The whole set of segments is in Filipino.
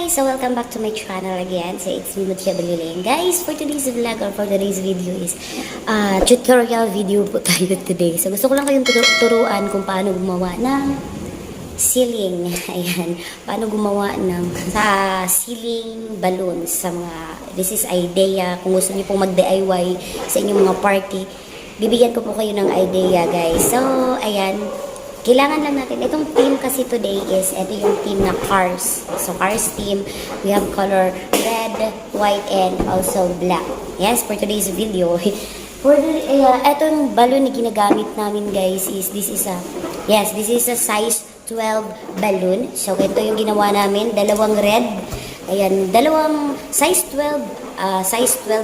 guys! So welcome back to my channel again. So it's me, Lucia Baliling. Guys, for today's vlog or for today's video is tutorial video po tayo today. So gusto ko lang kayong turuan kung paano gumawa ng ceiling. Ayan. Paano gumawa ng ceiling balloons sa mga, this is idea. Kung gusto niyo pong mag-DIY sa inyong mga party, bibigyan ko po kayo ng idea, guys. So, ayan. Kailangan lang natin, itong team kasi today is, ito yung team na Cars. So, Cars team, we have color red, white, and also black. Yes, for today's video. For the, itong balloon na ginagamit namin, guys, is, this is a size 12 balloon. So, ito yung ginawa namin, dalawang red, ayan, dalawang size 12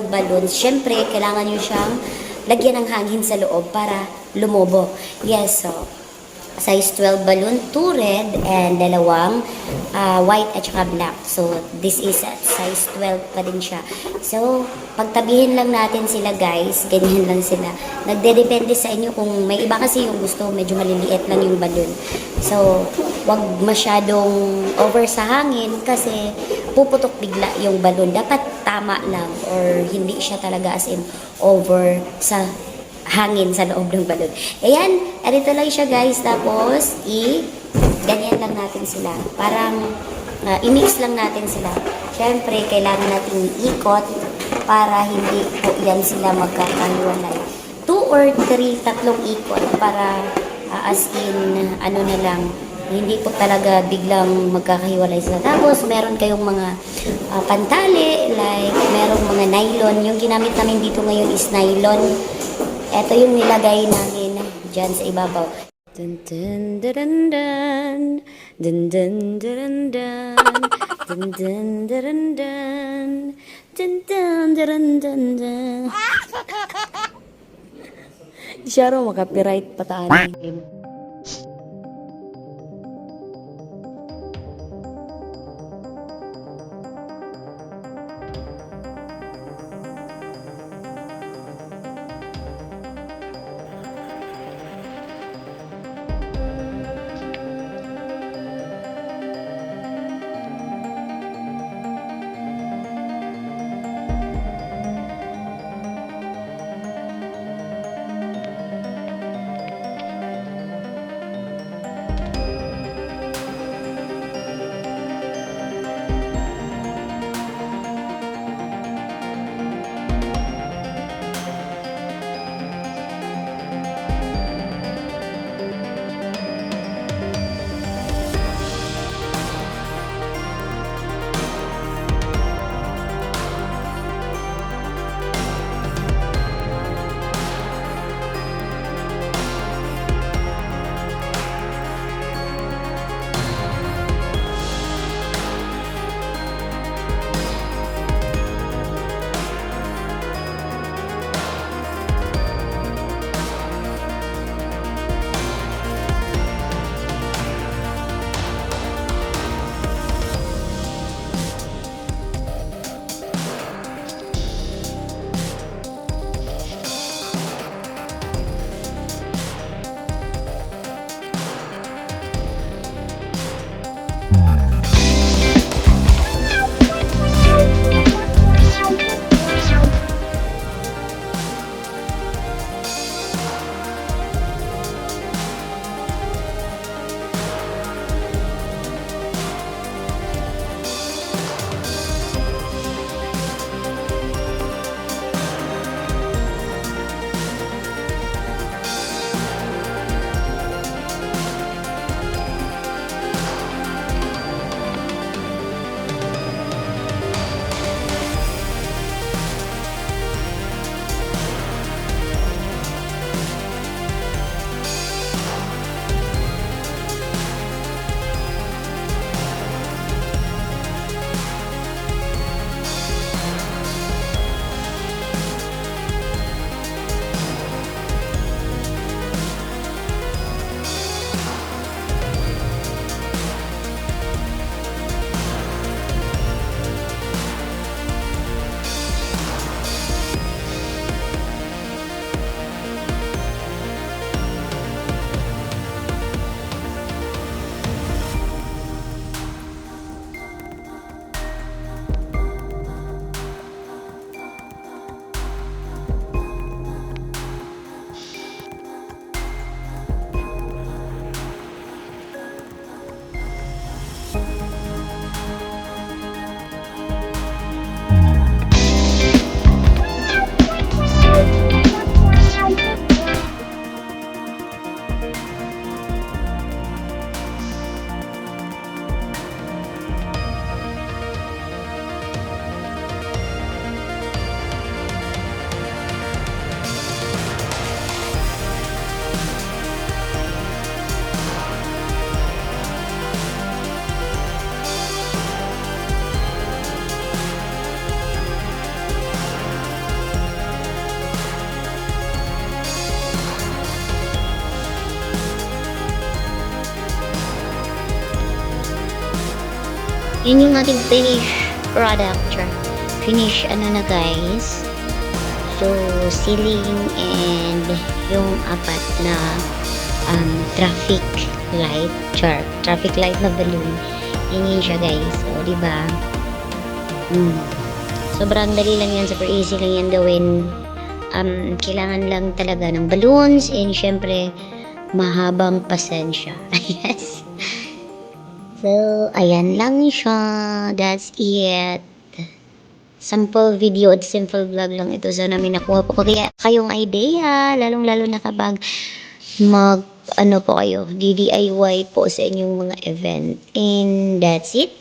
balloons. Siyempre, kailangan nyo siyang lagyan ng hangin sa loob para lumobo. Yes, so, size 12 balloon, 2 red, and dalawang white at saka black. So, this is at size 12 pa din siya. So, pagtabihin lang natin sila, guys. Ganyan lang sila. Nagde-depende sa inyo kung may iba kasi yung gusto, medyo maliliit lang yung balloon. So, wag masyadong over sa hangin kasi puputok bigla yung balloon. Dapat tama lang or hindi siya talaga as in over sa hangin sa loob ng balon. Ayan, ito lang siya, guys. Tapos, ganyan lang natin sila. Parang, i-mix lang natin sila. Siyempre, kailangan natin ikot para hindi po yan sila magkakahiwalay. 2 or 3, tatlong ikot para as in, ano na lang, hindi po talaga biglang magkakahiwalay sila. Tapos, meron kayong mga pantali, like, merong mga nylon. Yung ginamit namin dito ngayon is nylon. Ito yung nilagay namin dyan sa ibabaw. Dun dun dun dun dun dun dun dun dun dun dun dun dun dun dun dun dun. Di siya raw makapiright pataan. Yun yung ating finished product. Finish ano na guys. So, ceiling and yung apat na traffic light. Traffic light na balloon. Yun siya guys. So, diba? Sobrang dali lang yan. Super easy lang yan gawin. Kailangan lang talaga ng balloons and syempre mahabang pasensya. Yes. So, ayan lang siya. That's it. Sample video at simple vlog lang ito. Sana may nakuha po kaya kayong idea. Lalong-lalo na kapag ano po kayo, DIY po sa inyong mga event. And that's it.